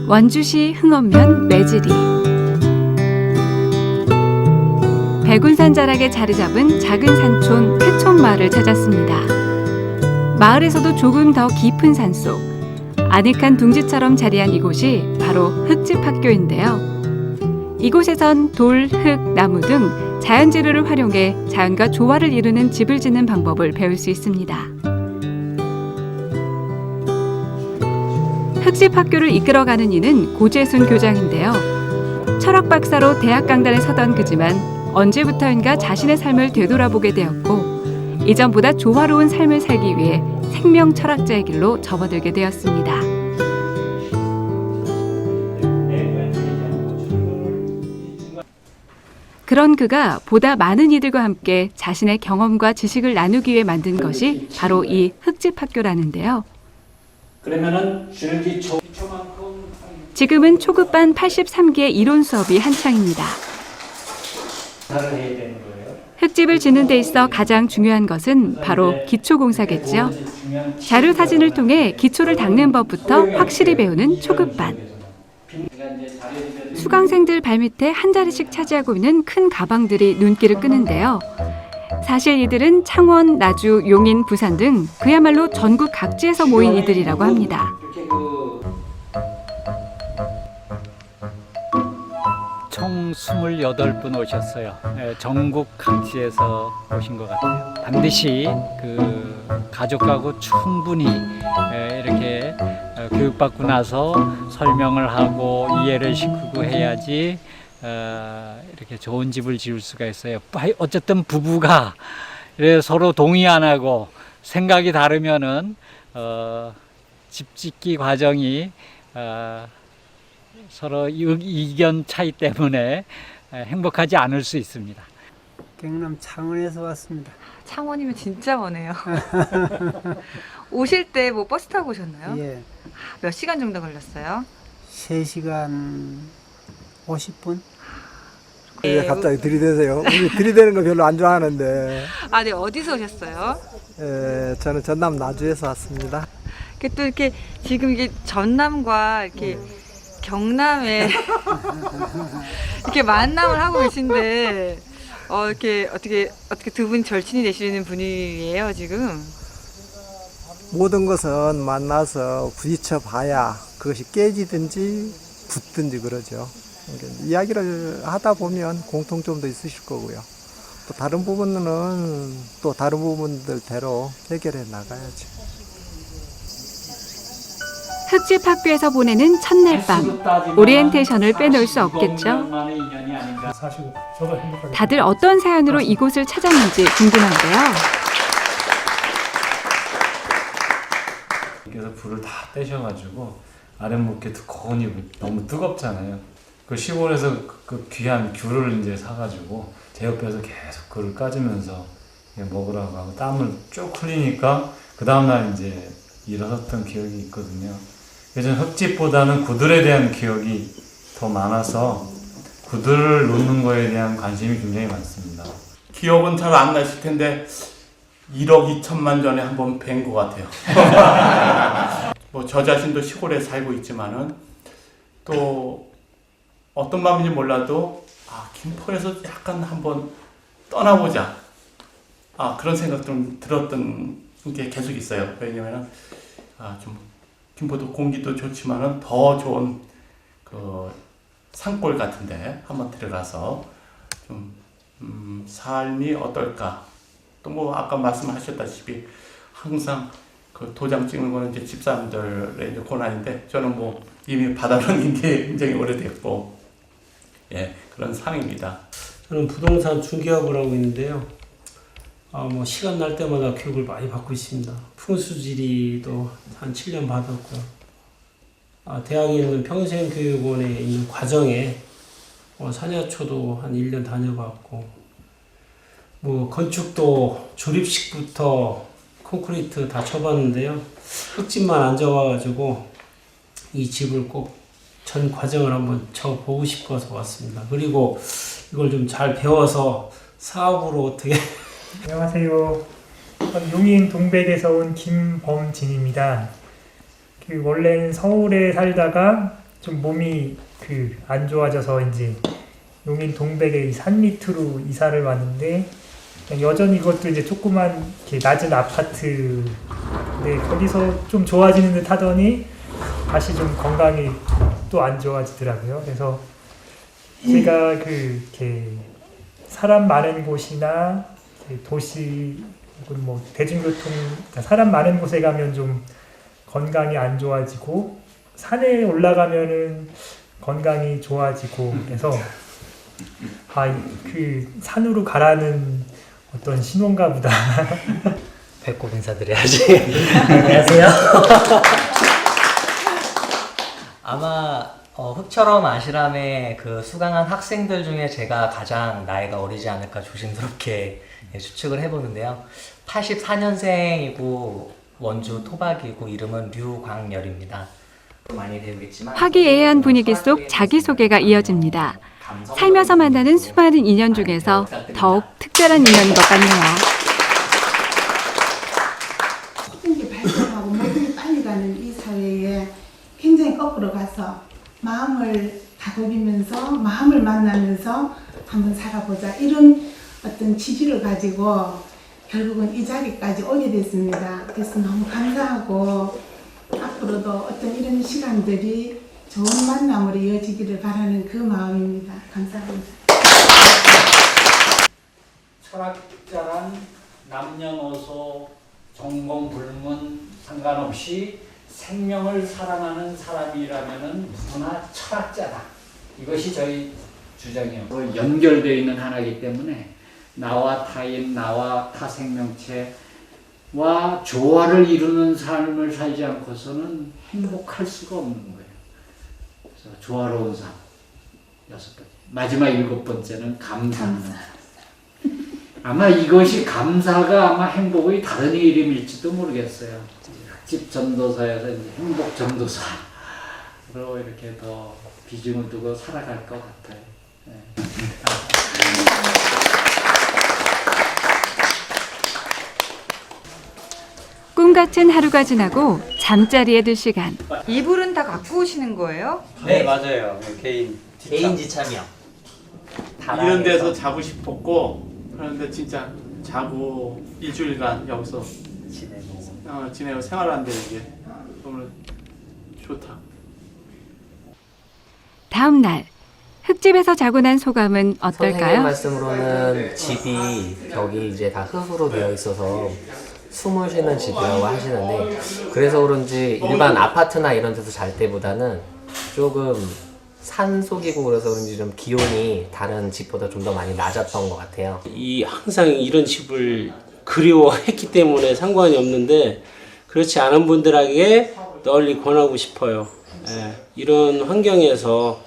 원주시 흥원면 매지리. 백운산 자락에 자리 잡은 작은 산촌 태촌마을을 찾았습니다. 마을에서도 조금 더 깊은 산속, 아늑한 둥지처럼 자리한 이곳이 바로 흙집학교인데요. 이곳에선 돌, 흙, 나무 등 자연 재료를 활용해 자연과 조화를 이루는 집을 짓는 방법을 배울 수 있습니다. 흙집 학교를 이끌어가는 이는 고재순 교장인데요. 철학 박사로 대학 강단에 서던 그지만 언제부터인가 자신의 삶을 되돌아보게 되었고 이전보다 조화로운 삶을 살기 위해 생명 철학자의 길로 접어들게 되었습니다. 그런 그가 보다 많은 이들과 함께 자신의 경험과 지식을 나누기 위해 만든 것이 바로 이 흙집 학교라는데요. 그러면은 지금은 초급반 83기의 이론 수업이 한창입니다. 흙집을 짓는 데 있어 가장 중요한 것은 바로 기초공사겠죠. 자료 사진을 통해 기초를 닦는 법부터 확실히 배우는 초급반. 수강생들 발밑에 한 자리씩 차지하고 있는 큰 가방들이 눈길을 끄는데요. 사실 이들은 창원, 나주, 용인, 부산 등 그야말로 전국 각지에서 모인 이들이라고 합니다. 총 28분 오셨어요. 전국 각지에서 오신 것 같아요. 반드시 그 가족하고 충분히 이렇게 교육받고 나서 설명을 하고 이해를 시키고 해야지 이렇게 좋은 집을 지을 수가 있어요. 어쨌든 부부가 서로 동의 안 하고 생각이 다르면은 집 짓기 과정이 서로 의견 차이 때문에 행복하지 않을 수 있습니다. 경남 창원에서 왔습니다. 창원이면 진짜 머네요. 오실 때 뭐 버스 타고 오셨나요? 예, 몇 시간 정도 걸렸어요? 3시간 50분? 왜 갑자기 들이대세요? 우리 들이대는 거 별로 안 좋아하는데. 아, 네. 어디서 오셨어요? 저는 전남 나주에서 왔습니다. 또 이렇게 지금 이게 전남과 이렇게 경남에 이렇게 만남을 하고 계신데 이렇게 어떻게 두 분 절친이 되시는 분이에요, 지금? 모든 것은 만나서 부딪혀 봐야 그것이 깨지든지 붙든지 그러죠. 그러니까 이야기를 하다 보면 공통점도 있으실 거고요. 또 다른 부분은 또 다른 부분들대로 해결해 나가야죠. 흙집 학교에서 보내는 첫날 밤, 오리엔테이션을 빼놓을 수 없겠죠. 다들 어떤 사연으로 이곳을 찾았는지 궁금한데요. 그래서 불을 다 떼셔가지고 아랫목에 두꺼우니 너무 뜨겁잖아요. 그 시골에서 그 귀한 귤을 이제 사가지고 제 옆에서 계속 그걸 까주면서 먹으라고 하고 땀을 쭉 흘리니까 그 다음날 이제 일어섰던 기억이 있거든요. 예전 흙집보다는 구들에 대한 기억이 더 많아서 구들을 놓는 거에 대한 관심이 굉장히 많습니다. 기억은 잘 안 나실 텐데 1억 2천만 전에 한번 뵌 것 같아요. 뭐 저 자신도 시골에 살고 있지만은 또 어떤 마음인지 몰라도 김포에서 약간 한번 떠나보자. 그런 생각 좀 들었던 게 계속 있어요. 왜냐면은 좀 김포도 공기도 좋지만은 더 좋은 그 산골 같은데 한번 들어가서 좀 삶이 어떨까. 또 뭐 아까 말씀하셨다시피 항상 그 도장 찍는 거는 이제 집사람들의 이제 고난인데 저는 뭐 이미 받아놓은 게 굉장히 오래됐고 그런 상황입니다. 저는 부동산 중개업을 하고 있는데요. 뭐 시간 날 때마다 교육을 많이 받고 있습니다. 풍수지리도 한 7년 받았고요. 대학에 있는 평생교육원에 있는 과정에 사냐초도 한 1년 다녀봤고 뭐 건축도 조립식부터 콘크리트 다 쳐봤는데요. 흙집만 안 져와가지고 이 집을 꼭 전 과정을 한번 쳐보고 싶어서 왔습니다. 그리고 이걸 좀 잘 배워서 사업으로 어떻게 안녕하세요. 용인 동백에서 온 김범진입니다. 원래는 서울에 살다가 좀 몸이 안 좋아져서 이제 용인 동백의 이 산 밑으로 이사를 왔는데 여전히 이것도 이제 조그만 이렇게 낮은 아파트 거기서 좀 좋아지는 듯 하더니 다시 좀 건강이 또 안 좋아지더라고요. 그래서 제가 이렇게 사람 많은 곳이나 도시 혹은 뭐 대중교통 사람 많은 곳에 가면 좀 건강이 안 좋아지고 산에 올라가면은 건강이 좋아지고 그래서 산으로 가라는 어떤 신호인가 보다. 배꼽 인사드려야지. 안녕하세요. 아마 흙처럼 아시람에 수강한 학생들 중에 제가 가장 나이가 어리지 않을까 조심스럽게 추측을 해보는데요. 84년생이고 원주 토박이고 이름은 류광열입니다. 많이 배우겠지만 화기애애한 분위기 속 자기소개가 이어집니다. 살면서 만나는 수많은 인연 중에서 더욱 특별한 인연인 것 같네요. 모든 게 발전하고 모든 게 빨리 가는 이 사회에 굉장히 거꾸로 가서 마음을 다독이면서 마음을 만나면서 한번 살아보자 이런 어떤 취지를 가지고 결국은 이 자리까지 오게 됐습니다. 그래서 너무 감사하고 앞으로도 어떤 이런 시간들이 좋은 만남으로 이어지기를 바라는 그 마음입니다. 감사합니다. 철학자란 남녀노소 전공 불문 상관없이 생명을 사랑하는 사람이라면은 누구나 철학자다. 이것이 저희 주장이에요. 연결되어 있는 하나이기 때문에 나와 타인, 나와 타 생명체와 조화를 이루는 삶을 살지 않고서는 행복할 수가 없는 거예요. 그래서 조화로운 삶. 6번째. 마지막 7번째는 감사하는 삶. 아마 이것이 감사가 아마 행복의 다른 이름일지도 모르겠어요. 집 전도사에서 이제 행복 전도사로 이렇게 더 비중을 두고 살아갈 것 같아요. 네. 꿈 같은 하루가 지나고 잠자리에 들 시간. 이불은 다 갖고 오시는 거예요? 네, 맞아요. 개인 지참이요. 이런 데서 자고 싶었고 그런데 진짜 자고 일주일간 여기서 지내고 생활하는데 이게 너무 좋다. 다음 날 흙집에서 자고 난 소감은 선생님 어떨까요? 말씀으로는 집이 벽이 이제 다 흙으로 되어 있어서 숨을 쉬는 집이라고 하시는데 그래서 그런지 일반 아파트나 이런 데서 잘 때보다는 조금 산속이고 그래서 그런지 좀 기온이 다른 집보다 좀 더 많이 낮았던 것 같아요. 항상 이런 집을 그리워했기 때문에 상관이 없는데 그렇지 않은 분들에게 널리 권하고 싶어요. 이런 환경에서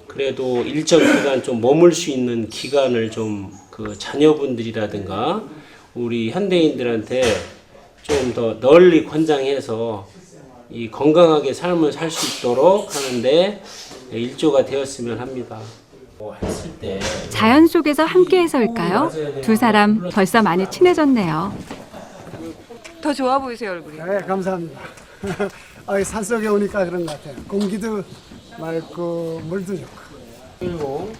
그래도 일정 기간 좀 머물 수 있는 기간을 좀 자녀분들이라든가 우리 현대인들한테 좀 더 널리 권장해서 이 건강하게 삶을 살 수 있도록 하는데 일조가 되었으면 합니다. 자연 속에서 함께해서일까요? 두 사람 벌써 많이 친해졌네요. 더 좋아 보이세요, 얼굴이. 네, 감사합니다. 산속에 오니까 그런 것 같아요. 공기도 맑고 물도 좋고.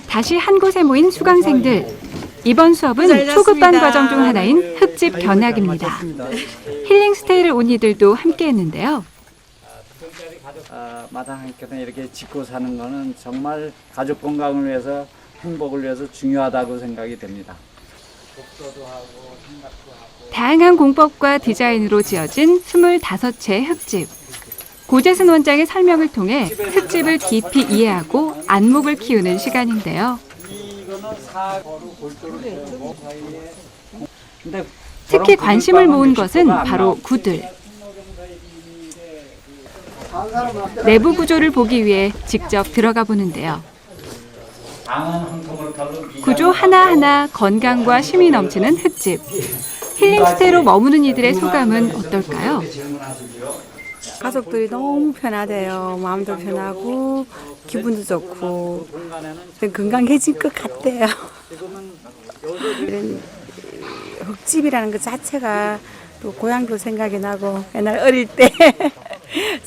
다시 한 곳에 모인 수강생들. 이번 수업은 초급반 과정 중 하나인 흙집 견학입니다. 힐링 스테이를 온 이들도 함께했는데요. 마당학교는 이렇게 짓고 사는 거는 정말 가족 건강을 위해서 행복을 위해서 중요하다고 생각이 됩니다. 다양한 공법과 디자인으로 지어진 25채의 흙집. 고재순 원장의 설명을 통해 흙집을 깊이 이해하고 안목을 키우는 시간인데요. 특히 관심을 모은 것은 바로 구들. 내부 구조를 보기 위해 직접 들어가 보는데요. 구조 하나하나 건강과 쉼이 넘치는 흙집. 힐링스테이로 머무는 이들의 소감은 어떨까요? 가족들이 너무 편하대요. 마음도 편하고 기분도 좋고 건강해질 것 같대요. 이런 흙집이라는 것 자체가 또 고향도 생각이 나고 옛날 어릴 때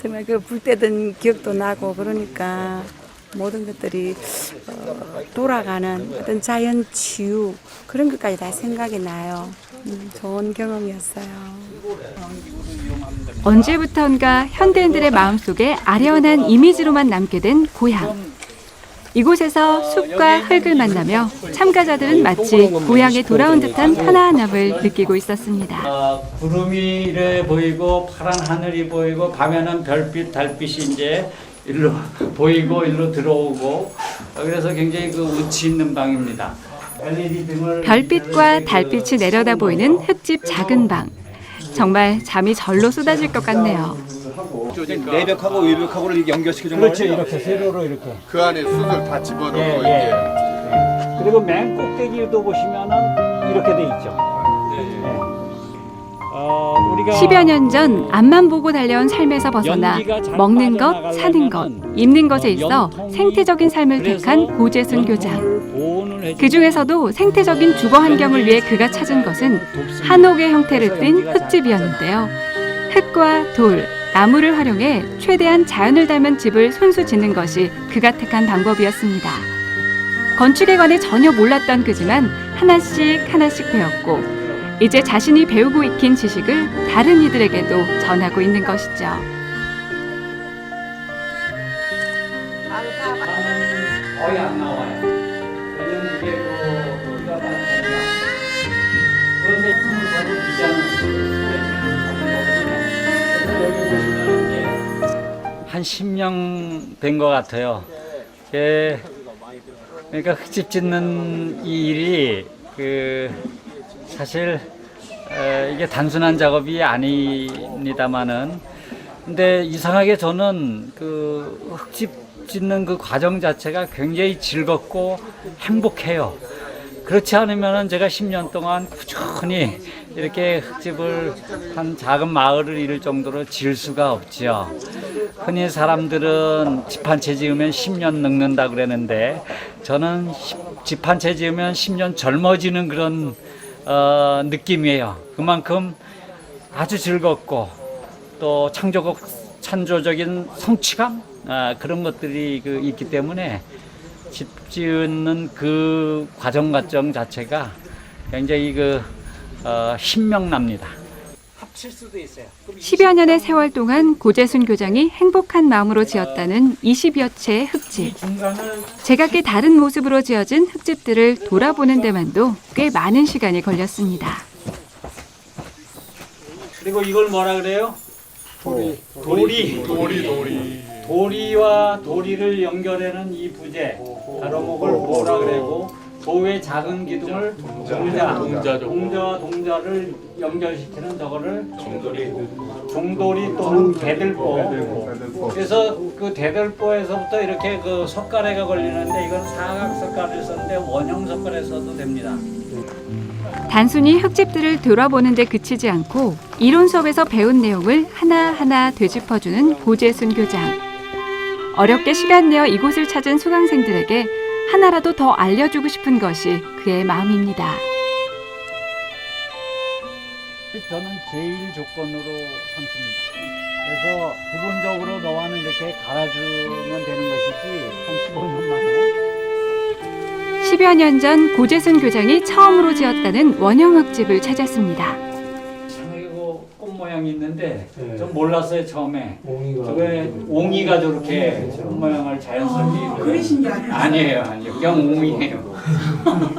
정말 그 불 때던 기억도 나고 그러니까 모든 것들이 돌아가는 어떤 자연 치유 그런 것까지 다 생각이 나요. 좋은 경험이었어요. 언제부턴가 현대인들의 마음속에 아련한 이미지로만 남게 된 고향. 이곳에서 숲과 흙을 만나며 참가자들은 마치 고향에 돌아온 듯한 편안함을 느끼고 있었습니다. 구름이 이래 보이고 파란 하늘이 보이고 밤에는 별빛, 달빛이 이제 일로 보이고 일로 들어오고 그래서 굉장히 그 운치 있는 방입니다. LED 등을 별빛과 달빛이 내려다 보이는 흙집 작은 방. 정말 잠이 절로 쏟아질 것 같네요. 내벽하고 외벽하고를 이렇게 연결시켜준 그렇죠. 거예요? 이렇게 세로로 이렇게. 그 안에 숯을 다 집어넣고 예, 이렇게. 예. 그리고 맨 꼭대기도 보시면은 이렇게 돼 있죠. 우리가 10여 년 전 앞만 보고 달려온 삶에서 벗어나 먹는 것, 사는 것, 입는 것에 있어 생태적인 삶을 택한 고재순 교장. 그 중에서도 생태적인 주거 환경을 위해 그가 찾은 것은 한옥의 형태를 띤 흙집이었는데요. 흙과 돌, 나무를 활용해 최대한 자연을 닮은 집을 손수 짓는 것이 그가 택한 방법이었습니다. 건축에 관해 전혀 몰랐던 그지만 하나씩 배웠고 이제 자신이 배우고 익힌 지식을 다른 이들에게도 전하고 있는 것이죠. 거의 안 나와요. 왜냐면 이게 우리가 많이 그런데 품을 가지고 비자는 한 10년 된 것 같아요. 그러니까 흙집 짓는 이 일이 사실 이게 단순한 작업이 아닙니다만은 근데 이상하게 저는 그 흙집 짓는 그 과정 자체가 굉장히 즐겁고 행복해요. 그렇지 않으면은 제가 10년 동안 꾸준히 이렇게 흙집을 한 작은 마을을 이룰 정도로 지을 수가 없지요. 흔히 사람들은 집 한 채 지으면 10년 늙는다 그러는데 저는 집 한 채 지으면 10년 젊어지는 그런 느낌이에요. 그만큼 아주 즐겁고 또 창조적인 성취감 그런 것들이 있기 때문에 집 짓는 그 과정 자체가 굉장히 신명납니다. 합칠 수도 있어요. 10여 년의 세월 동안 고재순 교장이 행복한 마음으로 지었다는 20여 채의 흙집. 제각기 다른 모습으로 지어진 흙집들을 돌아보는 데만도 꽤 많은 시간이 걸렸습니다. 그리고 이걸 뭐라 그래요? 도리와 도리를 연결하는 이 부재 가로목을 뭐라 그러고 도의 작은 기둥을 동자와 동자를 연결시키는 저거를 종돌이 또는 대들보. 그래서 그 대들보에서부터 이렇게 그 석가래가 걸리는데 이건 사각 석가래를 썼는데 원형 석가래 써도 됩니다. 단순히 흙집들을 돌아보는 데 그치지 않고 이론 수업에서 배운 내용을 하나하나 되짚어주는 고재순 교장. 어렵게 시간 내어 이곳을 찾은 수강생들에게 하나라도 더 알려주고 싶은 것이 그의 마음입니다. 저는 제일 조건으로 삼습니다. 그래서 부분적으로 너와는 이렇게 갈아주면 되는 것이지 한 15년 만에. 10여 년 전 고재순 교장이 처음으로 지었다는 원형 흙집을 찾았습니다. 이거 꽃 모양이 있는데 좀 몰랐어요 처음에. 저게 옹이가 저렇게 꽃 모양을 자연스럽게. 그러신 게 아니에요. 아니에요. 그냥 옹이에요.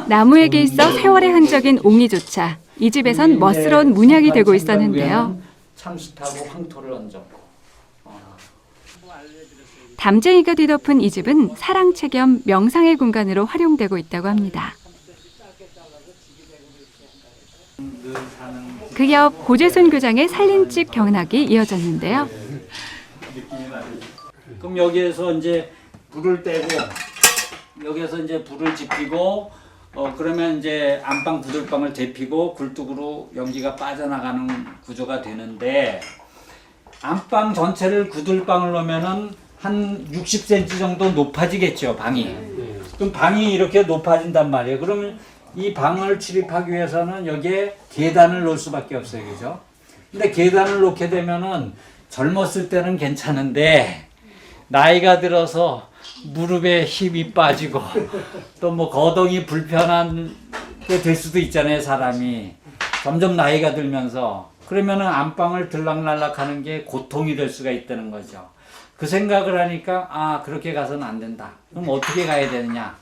나무에게 있어 세월의 흔적인 옹이조차 이 집에선 멋스러운 문양이 되고 있었는데요. 참숯하고 황토를 얹었고. 담쟁이가 뒤덮은 이 집은 사랑채 겸 명상의 공간으로 활용되고 있다고 합니다. 그 옆 고재순 교장의 살림집 견학이 이어졌는데요. 그럼 여기에서 이제 불을 떼고 여기에서 이제 불을 지피고 그러면 이제 안방 부들방을 데피고 굴뚝으로 연기가 빠져나가는 구조가 되는데 안방 전체를 구들방을 놓으면은 한 60cm 정도 높아지겠죠 방이. 그럼 방이 이렇게 높아진단 말이에요. 그러면 이 방을 출입하기 위해서는 여기에 계단을 놓을 수밖에 없어요, 그죠? 근데 계단을 놓게 되면은 젊었을 때는 괜찮은데 나이가 들어서 무릎에 힘이 빠지고 또 뭐 거동이 불편한 게 될 수도 있잖아요, 사람이. 점점 나이가 들면서 그러면은 안방을 들락날락 하는 게 고통이 될 수가 있다는 거죠. 그 생각을 하니까 아, 그렇게 가서는 안 된다. 그럼 어떻게 가야 되느냐?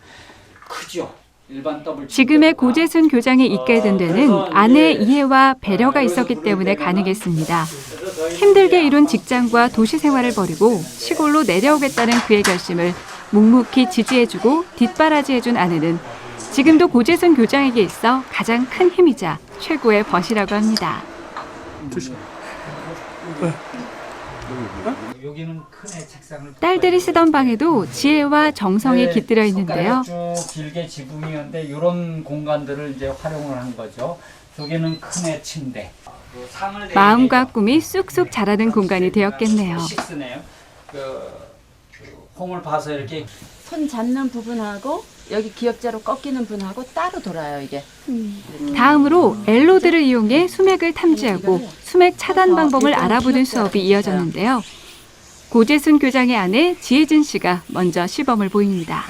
크죠. 일반 더블. 지금의 고재순 교장이 있게 된 데는 아내의 이해와 배려가 있었기 때문에 가능했습니다. 힘들게 이룬 직장과 도시 생활을 버리고 시골로 내려오겠다는 그의 결심을 묵묵히 지지해주고 뒷바라지해준 아내는 지금도 고재순 교장에게 있어 가장 큰 힘이자 최고의 벗이라고 합니다. 여기는 큰애 책상을 딸들이 쓰던 방에도 지혜와 정성이 깃들어 있는데요. 쭉 길게 지붕이었는데 이런 공간들을 이제 활용을 한 거죠. 저기는 큰애 침대. 마음과 꿈이 쑥쑥 자라는 공간이 되었겠네요. 식스네요. 홈을 봐서 이렇게 손 잡는 부분하고 여기 기역자로 꺾이는 부분하고 따로 돌아요, 이게. 다음으로 엘로드를 이용해 수맥을 탐지하고 수맥 차단 방법을 알아보는 수업이 이어졌는데요. 고재순 교장의 아내 지혜진 씨가 먼저 시범을 보입니다.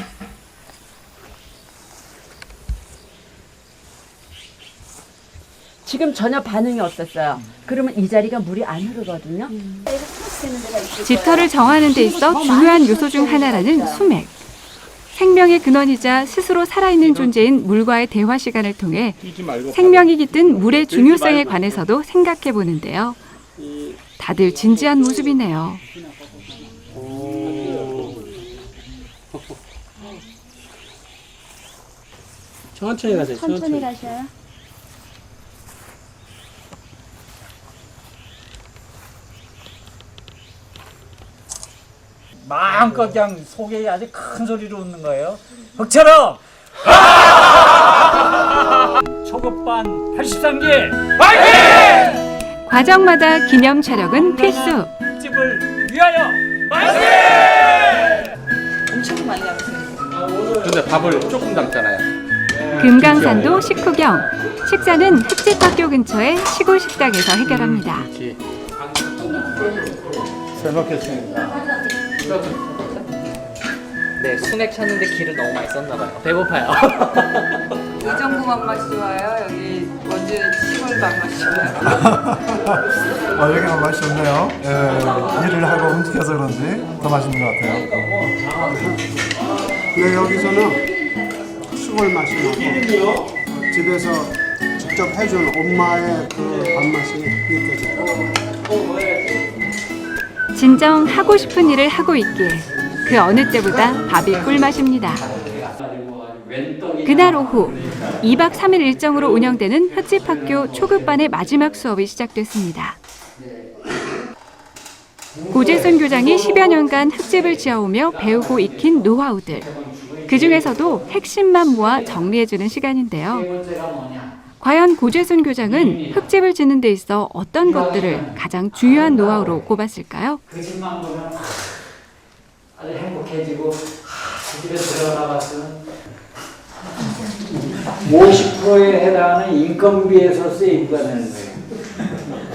지금 전혀 반응이 없었어요. 그러면 이 자리가 물이 안 흐르거든요. 짙어를 정하는 데 있어 중요한 요소 중 하나라는 수맥. 생명의 근원이자 스스로 살아있는 존재인 물과의 대화 시간을 통해 생명이 깃든 물의 중요성에 관해서도 생각해 보는데요. 다들 진지한 모습이네요. 천천히 가세요. 천천히 가셔요. 마음껏 그냥 속에 아주 큰 소리로 웃는 거예요. 흑처럼 초급반 83기 파이팅! 과정마다 기념 촬영은 필수. 집을 위하여 파이팅! 엄청 많이 나오세요. 근데 밥을 조금 담잖아요. 금강산도 식후경. 식사는 흑집학교 근처의 시골 식당에서 해결합니다. 잘 먹겠습니다. 네, 수맥 찾는데 기를 너무 많이 썼나 봐요. 배고파요. 의정부 밥맛이 좋아요? 여기 원주 시골 밥맛이 좋아요? 여기가 맛이 좋네요. 일을 하고 움직여서 그런지 더 맛있는 것 같아요. 근데 여기서는 시골 맛이 나고 집에서 직접 해준 엄마의 그 밥맛이 느껴져요. 진정 하고 싶은 일을 하고 있기에 그 어느 때보다 밥이 꿀맛입니다. 그날 오후 2박 3일 일정으로 운영되는 흑집학교 초급반의 마지막 수업이 시작됐습니다. 고재순 교장이 10여 년간 흑집을 지어오며 배우고 익힌 노하우들. 그중에서도 핵심만 모아 정리해주는 시간인데요. 과연 고재순 교장은 흑집을 짓는 데 있어 어떤 것들을 가장 중요한 노하우로 꼽았을까요? 그 집만 보면 아주 행복해지고 집에 들어가봤으면 50%에 해당하는 인건비에서 세이브가 되는 거예요.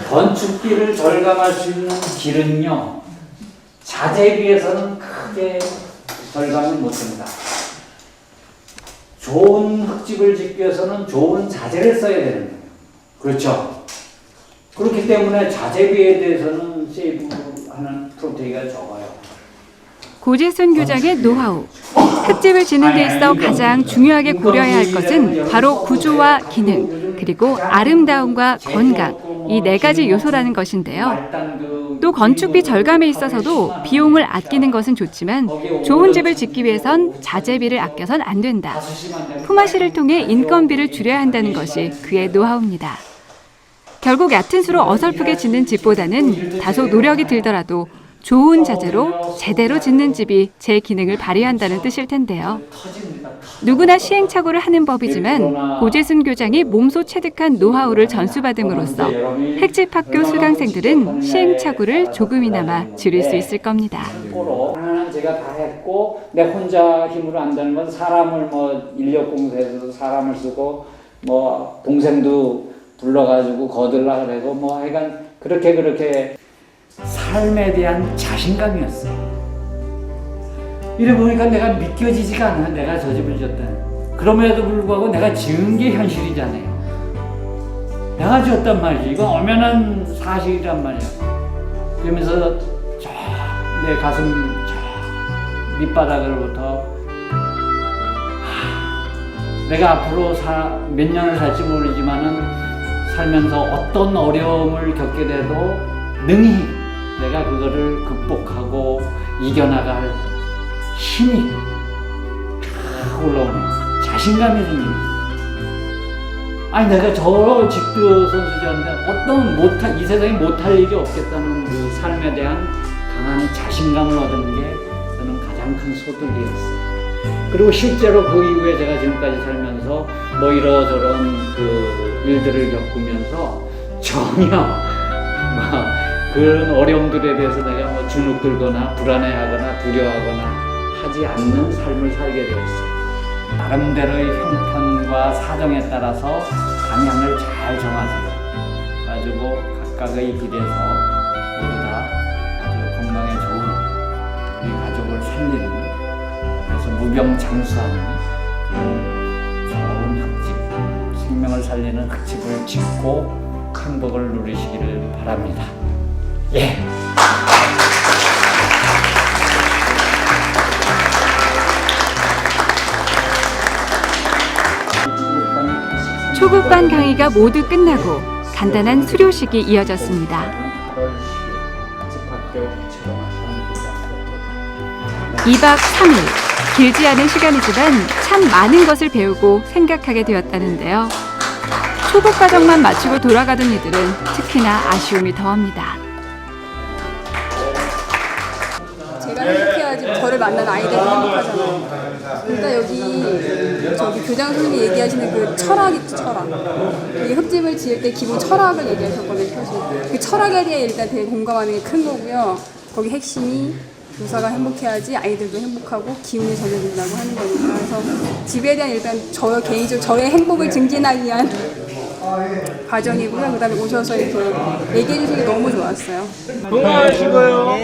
건축비를 절감할 수 있는 길은요, 자재비에서는 크게 절감을 못합니다. 좋은 흙집을 짓기 위해서는 좋은 자재를 써야 되는 거예요. 그렇죠? 그렇기 때문에 자재비에 대해서는 세이브하는 프로테이가 적어요. 고재순 교장의 노하우. 흙집을 짓는 데 있어 가장 중요하게 고려해야 할 것은 바로 구조와 기능, 그리고 아름다움과 건강, 이 네 가지 요소라는 것인데요. 또 건축비 절감에 있어서도 비용을 아끼는 것은 좋지만 좋은 집을 짓기 위해선 자재비를 아껴선 안 된다. 품앗이를 통해 인건비를 줄여야 한다는 것이 그의 노하우입니다. 결국 얕은 수로 어설프게 짓는 집보다는 다소 노력이 들더라도 좋은 자재로 제대로 짓는 집이 제 기능을 발휘한다는 뜻일 텐데요. 누구나 시행착오를 하는 법이지만 고재순 교장이 몸소 체득한 노하우를 전수받음으로써 흑집학교 수강생들은 시행착오를 조금이나마 줄일 수 있을 겁니다. 하나는 제가 다 했고 내 혼자 힘으로 한다는 건 사람을 뭐 인력공사에서도 사람을 쓰고 뭐 동생도 불러가지고 거들라 그러고 뭐 하여간 그렇게 삶에 대한 자신감이었어. 이래 보니까 내가 믿겨지지가 않아. 내가 저 집을 지었다는. 그럼에도 불구하고 내가 지은 게 현실이잖아요. 내가 지었단 말이지. 이건 엄연한 사실이란 말이야. 그러면서 저 내 가슴 저 밑바닥으로부터 내가 앞으로 몇 년을 살지 모르지만은 살면서 어떤 어려움을 겪게 돼도 능히 내가 그거를 극복하고 이겨나갈 힘이 탁 올라오는 자신감이 생기는. 아니 내가 저 직도 선수였는데 이 세상에 못할 일이 없겠다는 그 삶에 대한 강한 자신감을 얻은 게 저는 가장 큰 소득이었어요. 그리고 실제로 그 이후에 제가 지금까지 살면서 뭐 이러저런 그 일들을 겪으면서 전혀 그런 어려움들에 대해서 내가 뭐 주눅들거나 불안해하거나 두려워하거나 하지 않는 삶을 살게 되었어요. 나름대로의 형편과 사정에 따라서 방향을 잘 정하세요. 가지고 각각의 길에서 모두 다 아주 건강에 좋은 우리 가족을 살리는, 그래서 무병장수하는 그런 좋은 흙집, 생명을 살리는 흙집을 짓고 행복을 누리시기를 바랍니다. 예. 초급반 강의가 모두 끝나고 간단한 수료식이 이어졌습니다. 2박 3일, 길지 않은 시간이지만 참 많은 것을 배우고 생각하게 되었다는데요. 초급 과정만 마치고 돌아가던 이들은 특히나 아쉬움이 더합니다. 제가 행복해야지 저를 만난 아이들이 행복하잖아요. 그러니까 저기 교장 선생님이 얘기하시는 그 철학이 철학. 이 흙집을 지을 때 기본 철학을 얘기하셨거든요. 사실 그 철학에 대해 일단 되게 공감하는 게 큰 거고요. 거기 핵심이 교사가 행복해야지 아이들도 행복하고 기운이 전해진다고 하는 거니까. 그래서 집에 대한 일단 저의 행복을 증진하기 위한 과정이고요. 그다음에 오셔서 이렇게 얘기해 주시기 너무 좋았어요. 건강하시고요.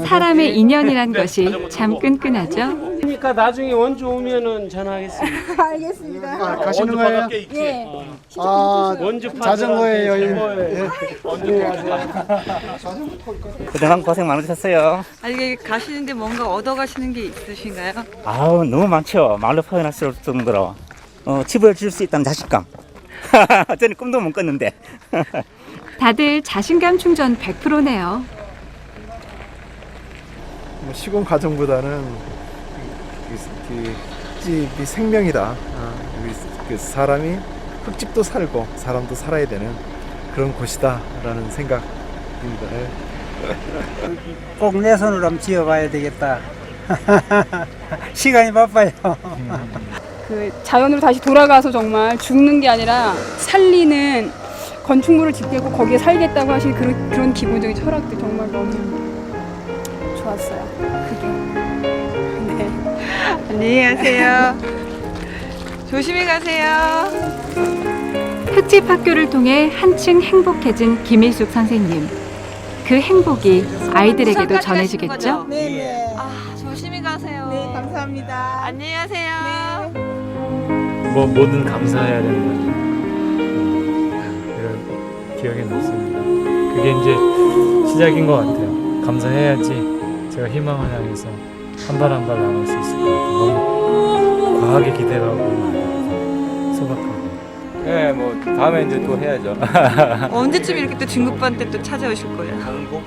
사람의 인연이란 것이 참 끈끈하죠. 그러니까 나중에 원주 오면은 전화하겠습니다. 알겠습니다. 가시는 거예요? 예. 원주 자전거에 여유. 그동안 고생 많으셨어요. 이게 가시는데 뭔가 얻어가시는 게 있으신가요? 아우 너무 많죠. 말로 표현할 수 없을 정도로 집을 지을 수 있다는 자신감. 저는 꿈도 못 꿨는데. 다들 자신감 충전 100%네요. 시공 과정보다는 집이 생명이다. 그 사람이 흙집도 살고 사람도 살아야 되는 그런 곳이다라는 생각입니다. 꼭 내 손으로 한번 지어봐야 되겠다. 시간이 바빠요. 그 자연으로 다시 돌아가서 정말 죽는 게 아니라 살리는 건축물을 짓고 거기에 살겠다고 하신 그런 기본적인 철학들 정말 너무 좋았어요. 그게. 네. 안녕히 가세요. 조심히 가세요. 흙집 학교를 통해 한층 행복해진 김일숙 선생님. 그 행복이 아이들에게도 전해지겠죠? 네네. 조심히 가세요. 네, 감사합니다. 안녕히 가세요. 네. 뭐든 감사해야 된다. 이런 기억에 남습니다. 그게 이제 시작인 것 같아요. 감사해야지 제가 희망을 향해서 한 발 한 발 나갈 수 있을 것 같아요. 너무 과하게 기대를 하고 소박하고. 네, 뭐 다음에 이제 또 해야죠. 언제쯤 이렇게 또 중급반 때 또 찾아오실 거예요?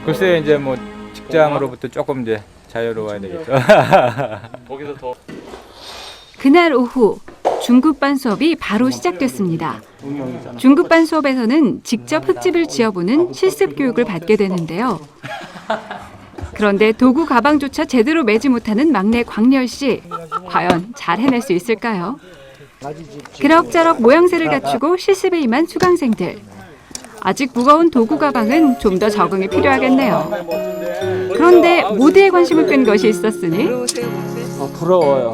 글쎄 이제 뭐 직장으로부터 조금 이제 자유로워야 되겠죠. 거기서 더. 그날 오후 중급반 수업이 바로 시작됐습니다. 중급반 수업에서는 직접 흙집을 지어보는 실습 교육을 받게 되는데요. 그런데 도구 가방조차 제대로 매지 못하는 막내 광렬 씨, 과연 잘 해낼 수 있을까요? 그럭저럭 모양새를 갖추고 실습에 임한 수강생들. 아직 무거운 도구 가방은 좀 더 적응이 필요하겠네요. 그런데 모두의 관심을 끈 것이 있었으니 부러워요.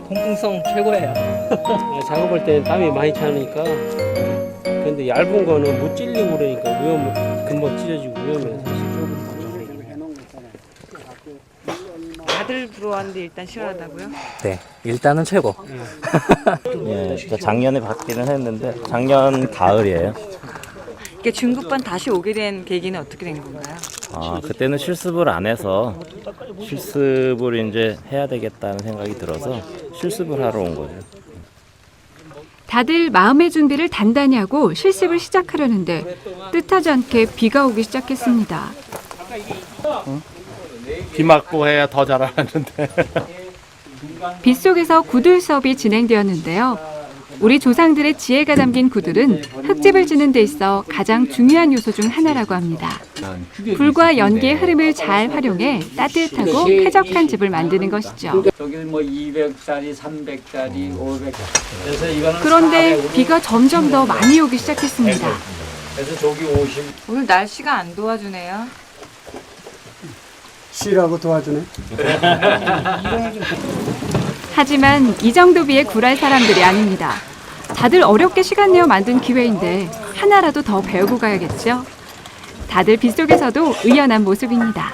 통풍성 최고예요. 작업할 때 땀이 많이 차니까. 근데 얇은 거는 못 찔리고 그러니까 위험. 금방 찢어지고요. 그래서 사실 조금 걱정되긴 해요. 다들 들어왔는데 일단 시원하다고요? 네, 일단은 최고. 예, 작년에 받기는 했는데 작년 가을이에요. 이게 중급반 다시 오게 된 계기는 어떻게 된 건가요? 아, 그때는 실습을 안 해서 실습을 이제 해야 되겠다는 생각이 들어서 실습을 하러 온 거죠. 다들 마음의 준비를 단단히 하고 실습을 시작하려는데 뜻하지 않게 비가 오기 시작했습니다. 비 맞고 해야 더 잘하는데. 빗속에서 구들 수업이 진행되었는데요. 우리 조상들의 지혜가 담긴 구들은 흙집을 짓는 데 있어 가장 중요한 요소 중 하나라고 합니다. 불과 연기의 흐름을 잘 활용해 따뜻하고 쾌적한 집을 만드는 것이죠. 여기 뭐 200짜리, 300짜리, 500짜리. 그래서 이거는 그런데 비가 점점 더 많이 오기 시작했습니다. 그래서 저기 50. 오늘 날씨가 안 도와주네요. 쉬라고 도와주네. 하지만 이 정도 비에 굴할 사람들이 아닙니다. 다들 어렵게 시간 내어 만든 기회인데 하나라도 더 배우고 가야겠죠. 다들 빗속에서도 의연한 모습입니다.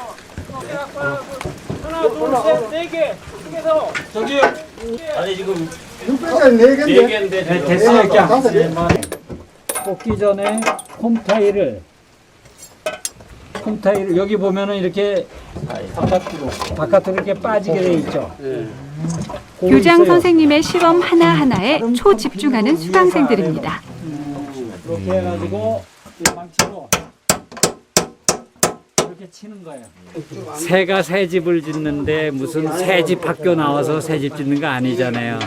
하나, 둘, 셋, 4개. 중에서 저기 아니 지금 4개인데. 됐어요. 꽂기 전에 홈타일을 여기 보면은 이렇게 바깥으로 이렇게 빠지게 돼 있죠. 교장 선생님의 시범 하나하나에 초집중하는 수강생들입니다. 이렇게 해가지고 망치로 이렇게 치는 거예요. 새가 새 집을 짓는데 무슨 새 집 학교 나와서 새 집 짓는 거 아니잖아요.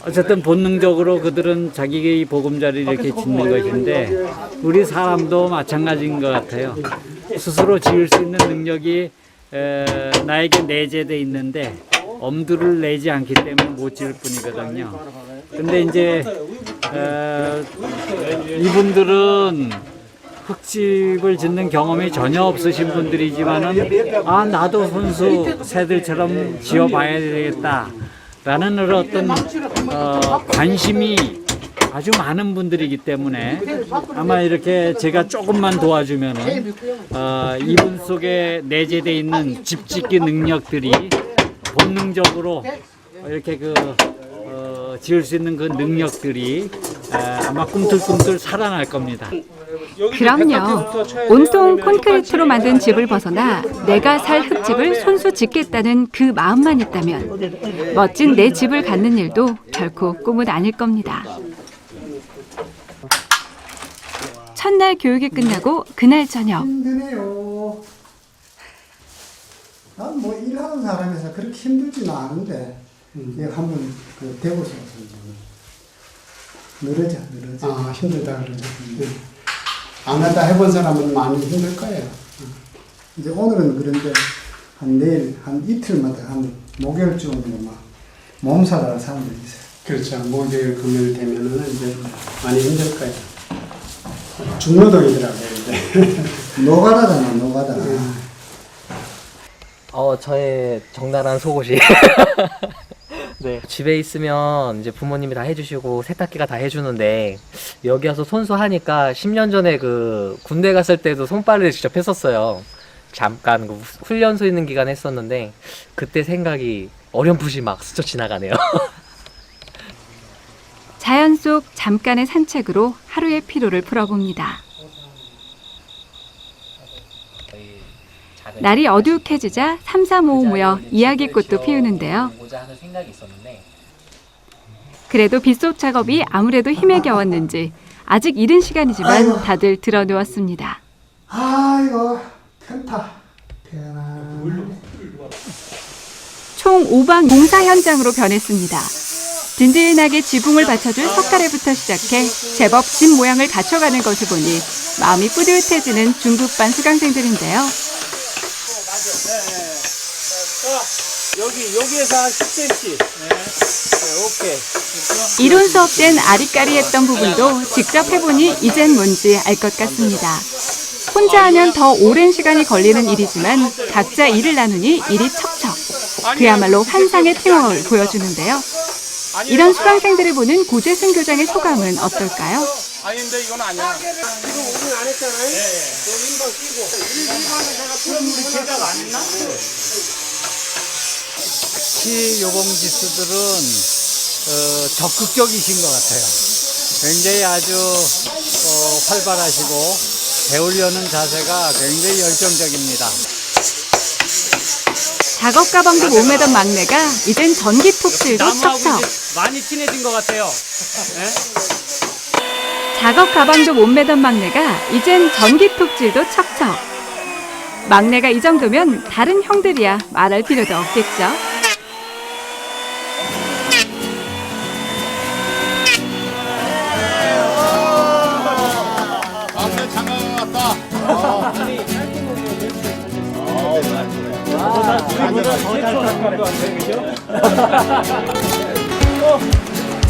어쨌든 본능적으로 그들은 자기의 보금자리를 이렇게 짓는 것인데 우리 사람도 마찬가지인 것 같아요. 스스로 지을 수 있는 능력이 나에게 내재돼 있는데 엄두를 내지 않기 때문에 못 지을 뿐이거든요. 근데 이제 이분들은 흙집을 짓는 경험이 전혀 없으신 분들이지만은 아 나도 손수 새들처럼 지어봐야 되겠다. 라는 어떤 관심이 아주 많은 분들이기 때문에 아마 이렇게 제가 조금만 도와주면은 이분 속에 내재되어 있는 집짓기 능력들이 본능적으로 이렇게 지을 수 있는 그 능력들이 아마 꿈틀꿈틀 살아날 겁니다. 그럼요. 온통 콘크리트로 만든 집을 벗어나 내가 살 흙집을 손수 짓겠다는 그 마음만 있다면 멋진 내 집을 갖는 일도 결코 꿈은 아닐 겁니다. 첫날 교육이 끝나고 그날 저녁. 힘드네요. 난 뭐 일하는 사람에서 그렇게 힘들지는 않은데 내가 한번 대고서 늘어져. 아 힘들다 그러죠. 안 하다 해본 사람은 많이 힘들 거예요. 이제 오늘은 그런데 한 내일 한 이틀마다 한 목요일쯤으로 막 몸살을 사람들이 있어요. 그렇죠. 목요일 금요일 되면은 이제 많이 힘들 거예요. 중노동이더라고요. 이제 노가다잖아 노가다. 저의 적나라한 속옷이. 네. 집에 있으면 이제 부모님이 다 해주시고 세탁기가 다 해주는데 여기 와서 손수하니까 10년 전에 그 군대 갔을 때도 손빨래를 직접 했었어요. 잠깐 그 훈련소 있는 기간 했었는데 그때 생각이 어렴풋이 막 스쳐 지나가네요. 자연 속 잠깐의 산책으로 하루의 피로를 풀어봅니다. 날이 어둑해지자 삼삼오오 모여 이야기꽃도 피우는데요. 그래도 빗속 작업이 아무래도 힘에 겨웠는지 아직 이른 시간이지만 다들 들어누웠습니다. 아이고 편타. 총 5박 공사 현장으로 변했습니다. 든든하게 지붕을 받쳐줄 석가래부터 시작해 제법 집 모양을 갖춰가는 것을 보니 마음이 뿌듯해지는 중급반 수강생들인데요. 여기에서 한 10cm. 오케이. 이론 수업 땐 아리까리했던 부분도 직접 해보니 이젠 뭔지 알 것 같습니다. 혼자 하면 더 오랜 시간이 걸리는 일이지만 각자 일을 나누니 일이 척척. 그야말로 환상의 팀워크를 보여주는데요. 이런 수강생들을 보는 고재승 교장의 소감은 어떨까요? 아닌데 이건 아니야. 지금 오븐 안 했잖아요. 인방 끼고. 인방은 내가 우리 제작 안 했나? 특히 요범지수들은 적극적이신 것 같아요. 굉장히 아주 활발하시고 배우려는 자세가 굉장히 열정적입니다. 작업 가방도 못 매던 막내가 이젠 전기톱질도 척척. 많이 친해진 것 같아요. 작업 가방도 못 매던 막내가 이젠 전기톱질도 척척. 막내가 이 정도면 다른 형들이야 말할 필요도 없겠죠. 막내 장가 갔다.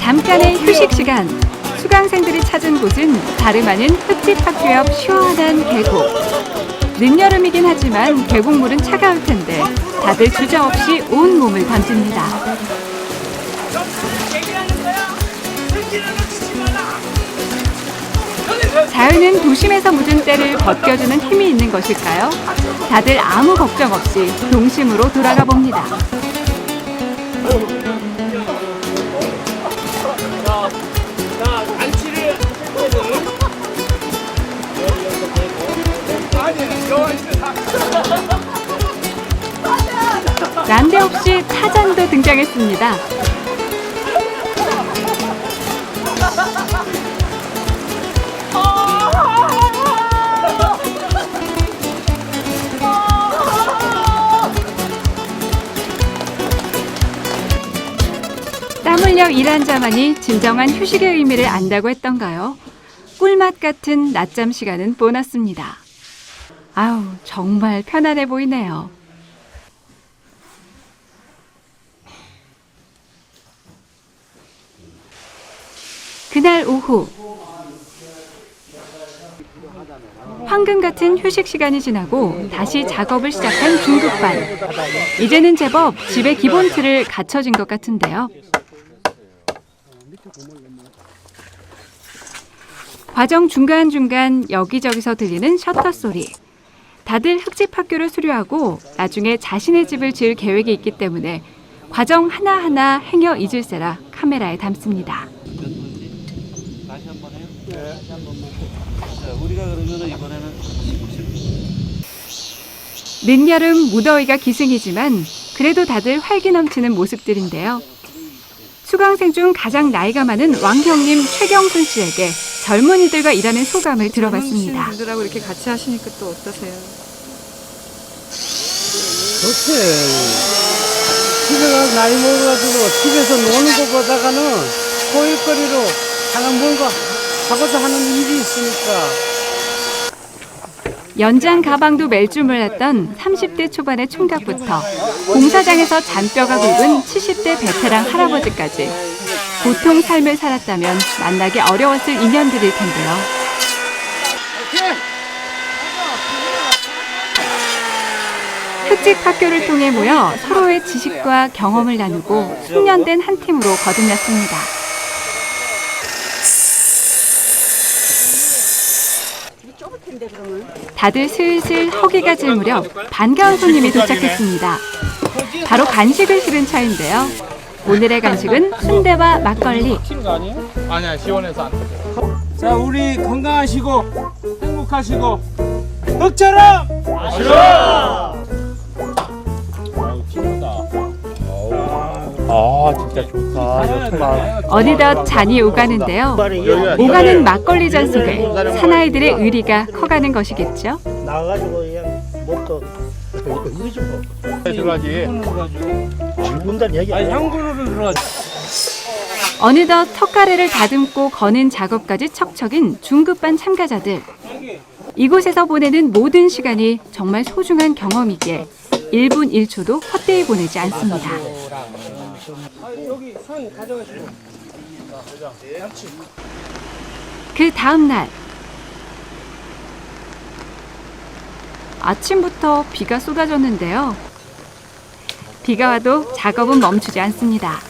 잠깐의 휴식 시간. 수강생들이 찾은 곳은 다름 아닌 흙집 학교 옆 시원한 계곡. 늦여름이긴 하지만 계곡물은 차가울 텐데 다들 주저없이 온 몸을 던집니다. 자유는 도심에서 묻은 때를 벗겨주는 힘이 있는 것일까요? 다들 아무 걱정 없이 동심으로 돌아가 봅니다. 난데없이 타잔도 등장했습니다. 땀 흘려 일한 자만이 진정한 휴식의 의미를 안다고 했던가요? 꿀맛 같은 낮잠 시간은 보났습니다. 아우, 정말 편안해 보이네요. 그날 오후 황금 같은 휴식 시간이 지나고 다시 작업을 시작한 중급반. 이제는 제법 집의 기본 틀을 갖춰진 것 같은데요. 과정 중간중간 여기저기서 들리는 셔터 소리. 다들 흙집 학교를 수료하고 나중에 자신의 집을 지을 계획이 있기 때문에 과정 하나하나 행여 잊을세라 카메라에 담습니다. 다시 한번 해요? 네. 다시 한 번만. 자, 우리가 그러면 이번에는 늦여름 무더위가 기승이지만 그래도 다들 활기 넘치는 모습들인데요. 수강생 중 가장 나이가 많은 왕형님 최경순 씨에게 젊은이들과 일하는 소감을 들어봤습니다. 젊은 분들하고 이렇게 같이 하시니까 또 어떠세요? 좋지. 집에 가서 나이 먹어가지고 집에서 노는 것보다가는 소일거리로 하나 뭔가 하고자 하는 일이 있으니까. 연장 가방도 멜 줄 몰랐던 30대 초반의 총각부터 공사장에서 잔뼈가 굵은 70대 베테랑 할아버지까지 보통 삶을 살았다면 만나기 어려웠을 인연들일 텐데요. 흙집 학교를 통해 모여 서로의 지식과 경험을 나누고 숙련된 한 팀으로 거듭났습니다. 다들 슬슬 허기가 질 무렵 반가운 손님이 도착했습니다. 바로 간식을 실은 차인데요. 오늘의 간식은 순대와 막걸리. 아니야, 시원해서 안 돼. 자, 우리 건강하시고 행복하시고 흙처럼 아, 진짜 좋다. 어느덧 잔이 오가는데요. 오가는 막걸리 잔 속에 사나이들의 의리가 커가는 것이겠죠. 나가지고 그냥 뭐또 이거 좀 들어가지. 죽는다는 얘기. 아니, 향구로를 들어가지. 어느덧 턱가래를 다듬고 거는 작업까지 척척인 중급반 참가자들. 이곳에서 보내는 모든 시간이 정말 소중한 경험이기에 1분 1초도 헛되이 보내지 않습니다. 여기 선 가져가시고. 그 다음 날 아침부터 비가 쏟아졌는데요. 비가 와도 작업은 멈추지 않습니다.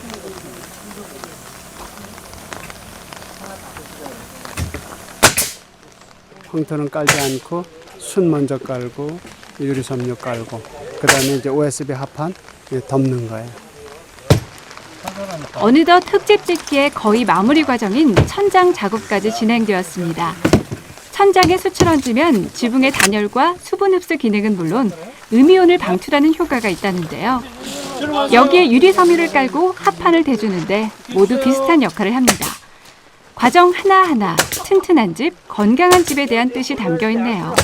황토는 깔지 않고 순 먼저 깔고 유리섬유 깔고 그다음에 이제 OSB 합판 덮는 거예요. 어느덧 흙집 짓기의 거의 마무리 과정인 천장 작업까지 진행되었습니다. 천장에 숯을 얹으면 지붕의 단열과 수분 흡수 기능은 물론 음이온을 방출하는 효과가 있다는데요. 여기에 유리 섬유를 깔고 합판을 대주는데 모두 비슷한 역할을 합니다. 과정 하나하나 튼튼한 집, 건강한 집에 대한 뜻이 담겨 있네요.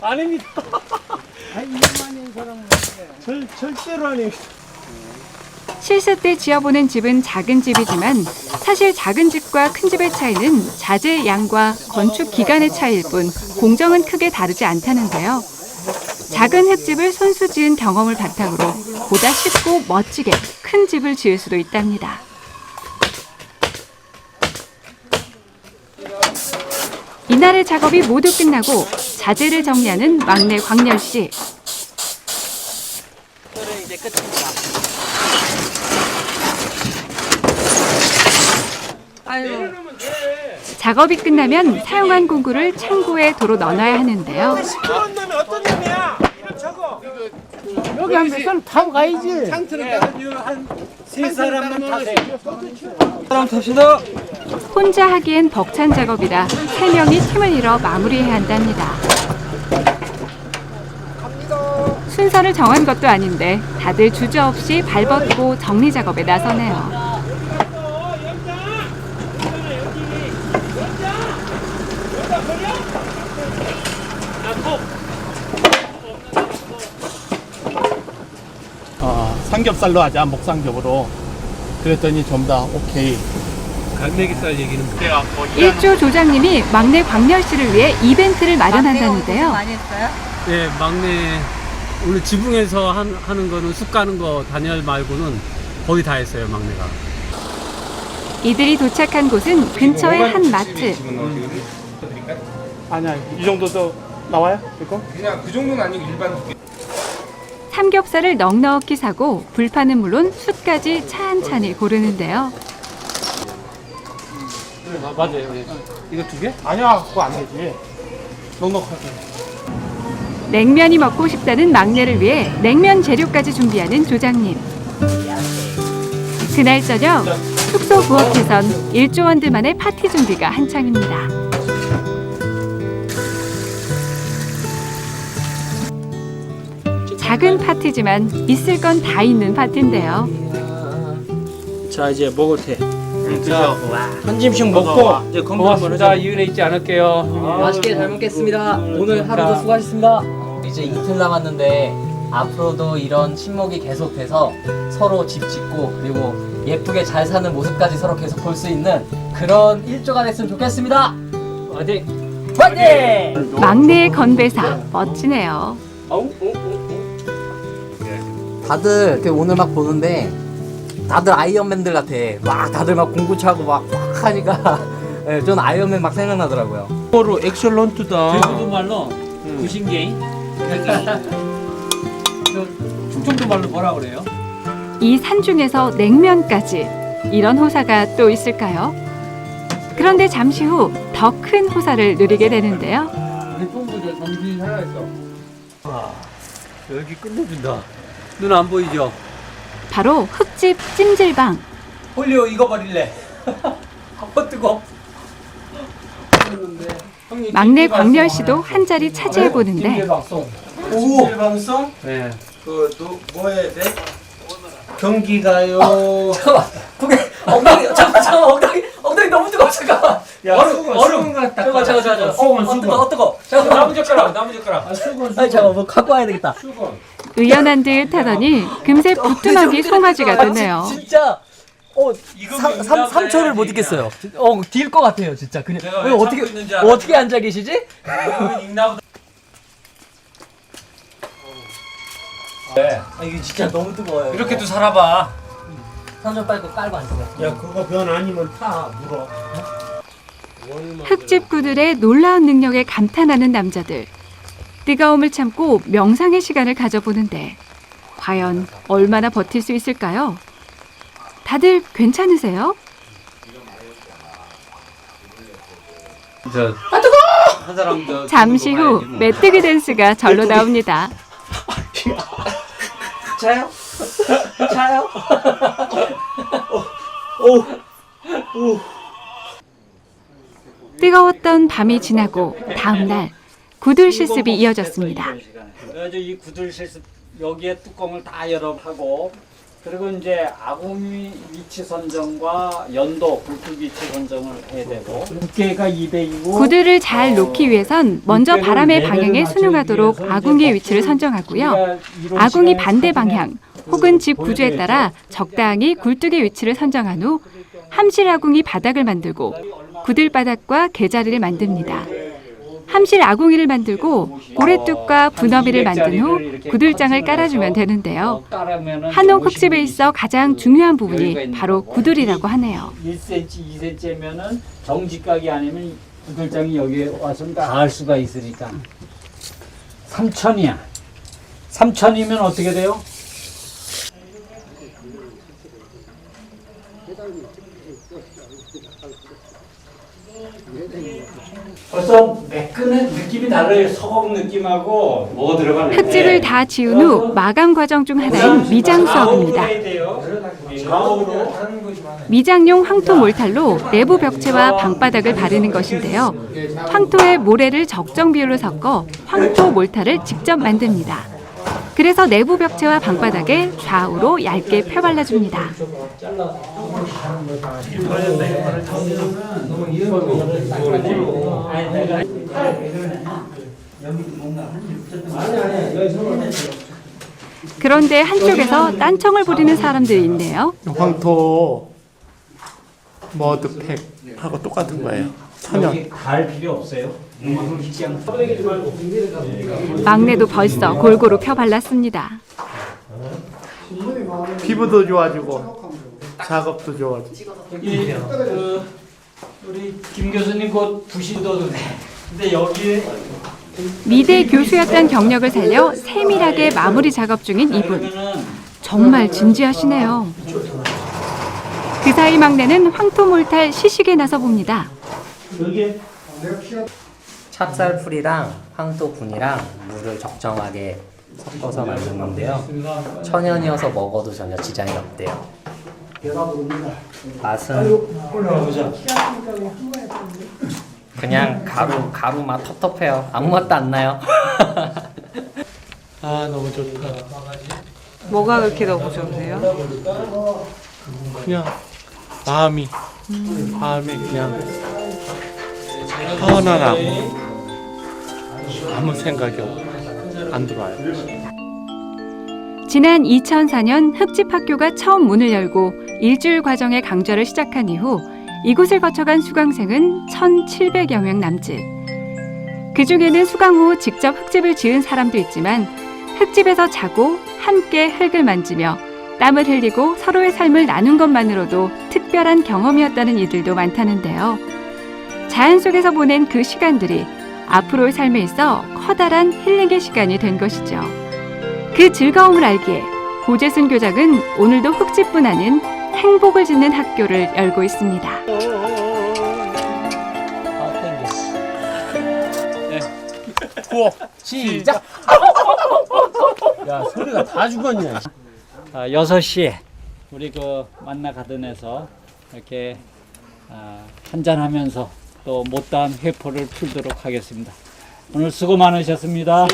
아닙니다. 절대로 아닙니다. 실습 때 지어보는 집은 작은 집이지만 사실 작은 집과 큰 집의 차이는 자재의 양과 건축 기간의 차이일 뿐 공정은 크게 다르지 않다는데요. 작은 흙집을 손수 지은 경험을 바탕으로 보다 쉽고 멋지게 큰 집을 지을 수도 있답니다. 이날의 작업이 모두 끝나고 자재를 정리하는 막내 광렬 씨. 이제 끝입니다. 작업이 끝나면 사용한 공구를 창고에 도로 넣어놔야 하는데요. 시끄러운 놈이 어떤 놈이야? 이름 적어. 여기 한 몇 사람 타고 가야지. 한세 사람만 타세요. 사람 탑시다. 혼자 하기엔 벅찬 작업이라 3명이 팀을 이뤄 마무리해야 한답니다. 순서를 정한 것도 아닌데 다들 주저없이 발벗고 정리 작업에 나서네요. 삼겹살로 하자, 목삼겹으로. 그랬더니 좀 더 오케이. 갈매기살 얘기는 일조 조장님이 막내 광렬 씨를 위해 이벤트를 마련한다는데요. 네, 막내 원래 지붕에서 하는 거는 쑥 가는 거 단열 말고는 거의 다 했어요, 막내가. 이들이 도착한 곳은 근처의 한 마트. 아니야, 이 정도도 나와요? 이거? 그냥 그 정도는 아니고 일반 삼겹살을 넉넉히 사고 불판은 물론 숯까지 찬찬히 고르는데요. 맞아요. 이거 2개? 아니야, 그거 안 되지. 넉넉하게. 냉면이 먹고 싶다는 막내를 위해 냉면 재료까지 준비하는 조장님. 그날 저녁 숙소 부엌에선 일조원들만의 파티 준비가 한창입니다. 작은 파티지만 있을 건 다 있는 파티인데요. 자, 이제 먹을 테. 자, 한 짐씩 먹고 이제 건강 한번 하자. 이은혜 잊지 않을게요. 맛있게 잘 먹겠습니다. 오늘 하루도 수고하셨습니다. 이제 이틀 남았는데 앞으로도 이런 친목이 계속돼서 서로 집 짓고 그리고 예쁘게 잘 사는 모습까지 서로 계속 볼 수 있는 그런 일조가 됐으면 좋겠습니다. 화이팅! 화이팅! 막내의 건배사 멋지네요. 다들 이렇게 오늘 막 보는데 다들 아이언맨들 같아. 막 다들 막 공구차고 막 하니까 네, 전 아이언맨 막 생각나더라고요. 서로 엑셀런트다. 제주도 말로 구신게이. 충청도 말로 뭐라 그래요? 이 산중에서 냉면까지 이런 호사가 또 있을까요? 그런데 잠시 후 더 큰 호사를 누리게 되는데요. 처음부터 정신이 살아있어. 여기 끝내준다. 눈 안 보이죠? 바로 흙집 찜질방. 홀리오 이거 버릴래. 뜨거. 막내 광렬 씨도 한 자리 차지해 보는데 찜질방송? 네. 뭐 해야 돼? 경기 가요. 잠깐만. 고개 잠깐만. 엉덩이 너무 뜨거워. 잠깐만. 얼음 같다. 잠깐만. 뜨거. 나무 젓가락. 아니 잠깐 뭐 갖고 와야 되겠다. 의연한 듯 하더니 금세 부뚜막이 송아지가 되네요. 진짜 3초를 못 있겠어요. 딜 것 같아요, 진짜. 그냥 어떻게 앉아 계시지? 이게 진짜 너무 뜨거워요. 이렇게도 살아봐. 선전 빨고 깔고 앉으세요. 야, 그거 변 아니면 타 물어. 흙집구들의 놀라운 능력에 감탄하는 남자들. 뜨거움을 참고 명상의 시간을 가져보는데 과연 얼마나 버틸 수 있을까요? 다들 괜찮으세요? 잠시 후 메뚜기 댄스가 절로 나옵니다. 자요? 자요? 뜨거웠던 밤이 지나고 다음 날 구들 실습이 이어졌습니다. 그래가지고 이 구들 실습 여기에 뚜껑을 다 열어하고 그리고 이제 아궁이 위치 선정과 연도 불길 위치 선정을 해야 되고 두께가 200이고 구들을 잘 놓기 위해선 먼저 바람의 방향에 순응하도록 아궁이의 위치를 선정하고요. 아궁이 반대 방향 혹은 집 구조에 따라 적당히 굴뚝의 위치를 선정한 후 함실 아궁이 바닥을 만들고 구들 바닥과 개자리를 만듭니다. 함실 아궁이를 만들고 고래뚝과 분어미를 만든 후 구들장을 깔아주면 되는데요. 한옥 흙집에 있어 가장 중요한 부분이 바로 구들이라고 하네요. 1cm, 2cm면은 정직각이 아니면 구들장이 여기에 와서 닿을 수가 있으니까 3천이야. 3천이면 어떻게 돼요? 벌써 매끈한 느낌이 달라요. 소금 느낌하고 뭐가 들어가네. 흙집을 다 지은 후 마감 과정 중 하나인 미장 수업입니다. 미장용 황토 몰탈로 내부 벽체와 방바닥을 바르는 것인데요. 황토에 모래를 적정 비율로 섞어 황토 몰탈을 직접 만듭니다. 그래서 내부 벽체와 방바닥에 좌우로 얇게 펴발라줍니다. 그런데 한쪽에서 딴청을 부리는 사람들이 있네요. 황토 머드팩하고 똑같은 거예요. 천연. 갈 필요 없어요. 막내도 벌써 골고루 펴 발랐습니다. 피부도 좋아지고 작업도 좋아지고. 우리 김 교수님 곧 부시도도 돼. 근데 여기에 미대 교수였던 경력을 살려 세밀하게 마무리 작업 중인 이분. 정말 진지하시네요. 그 사이 막내는 황토 몰탈 시식에 나서 봅니다. 찹쌀풀이랑 황토분이랑 물을 적정하게 섞어서 만든 건데요. 천연이어서 먹어도 전혀 지장이 없대요. 맛은 그냥 가루 맛 텁텁해요. 아무 맛도 안 나요. 아 너무 좋다. 뭐가 그렇게 너무 좋으세요? 그냥 마음이 그냥 편안하고 아무 생각이 안 들어와요. 지난 2004년 흙집학교가 처음 문을 열고 일주일 과정의 강좌를 시작한 이후 이곳을 거쳐간 수강생은 1,700여 명 남짓. 그중에는 수강 후 직접 흙집을 지은 사람도 있지만 흙집에서 자고 함께 흙을 만지며 땀을 흘리고 서로의 삶을 나눈 것만으로도 특별한 경험이었다는 이들도 많다는데요. 자연 속에서 보낸 그 시간들이 앞으로의 삶에 있어 커다란 힐링의 시간이 된 것이죠. 그 즐거움을 알기에 고재순 교장은 오늘도 흙집뿐 아닌 행복을 짓는 학교를 열고 있습니다. 구호 시작. 야 소리가 다 죽었냐. 6시에 우리 그 만나 가든에서 이렇게 한잔하면서 또 못다한 회포를 풀도록 하겠습니다. 오늘 수고 많으셨습니다.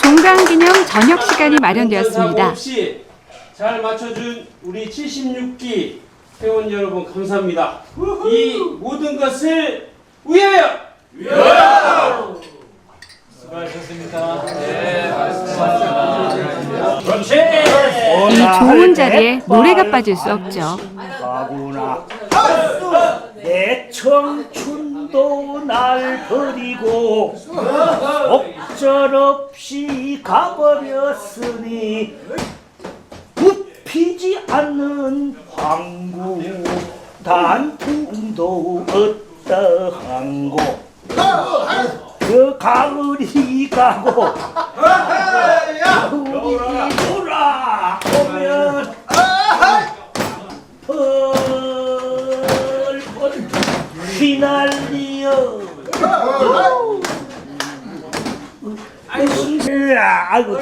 종강 기념 저녁 시간이 마련되었습니다. 잘 맞춰준 우리 76기 회원 여러분 감사합니다. 이 모든 것을 위하여! 위하여! 수고하셨습니다. 네, 수고하셨습니다. 그렇지! 이 좋은 자리에 노래가 빠질 수 없죠. 가구나 내 청춘도 날 버리고 옥절없이 가버렸으니 굽히지 않는 황구 단풍도 어떠한 곳 그 가을이 가고 겨울이 돌아오면 휘날리어 아이고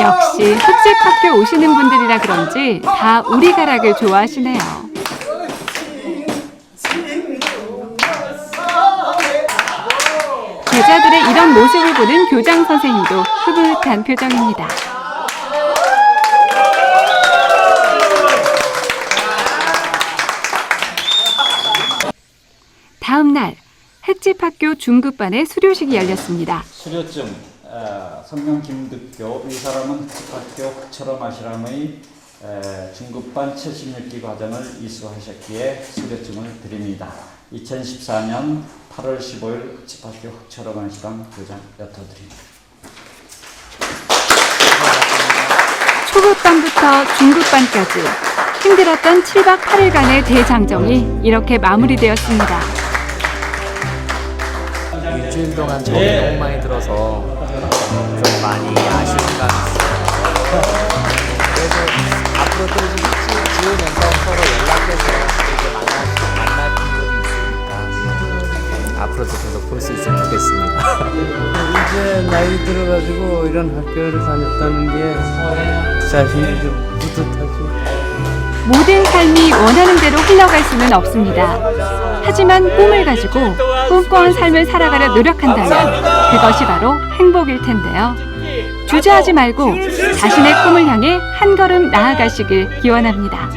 역시 흑집학교 오시는 분들이라 그런지 다 우리 가락을 좋아하시네요. 제자들의 이런 모습을 보는 교장 선생님도 흐뭇한 표정입니다. 다음 날 흑집학교 중급반의 수료식이 열렸습니다. 수료증 성명 김득교 이 사람은 흑집학교 흑철어마시람의 중급반 76기 과정을 이수하셨기에 수료증을 드립니다. 2014년 8월 15일 흑집학교 흑철어마시람 교장 엿어드립니다. 초급반부터 중급반까지 힘들었던 7박 8일간의 대장정이 이렇게 마무리되었습니다. 일주일 동안 정이 너무 많이 들어서 좀 많이 아쉬운 감이 있어요. 그래서 앞으로 또 이제 지으면서 서로 연락해서 이제 만날 분들이 있으니까 앞으로도 계속 볼 수 있으면 좋겠습니다. 이제 나이 들어가지고 이런 학교를 다녔다는 게 자신이 좀 뿌듯하죠. 모든 삶이 원하는 대로 흘러갈 수는 없습니다. 하지만 꿈을 가지고 꿈꿔온 삶을 살아가려 노력한다면 그것이 바로 행복일 텐데요. 주저하지 말고 자신의 꿈을 향해 한 걸음 나아가시길 기원합니다.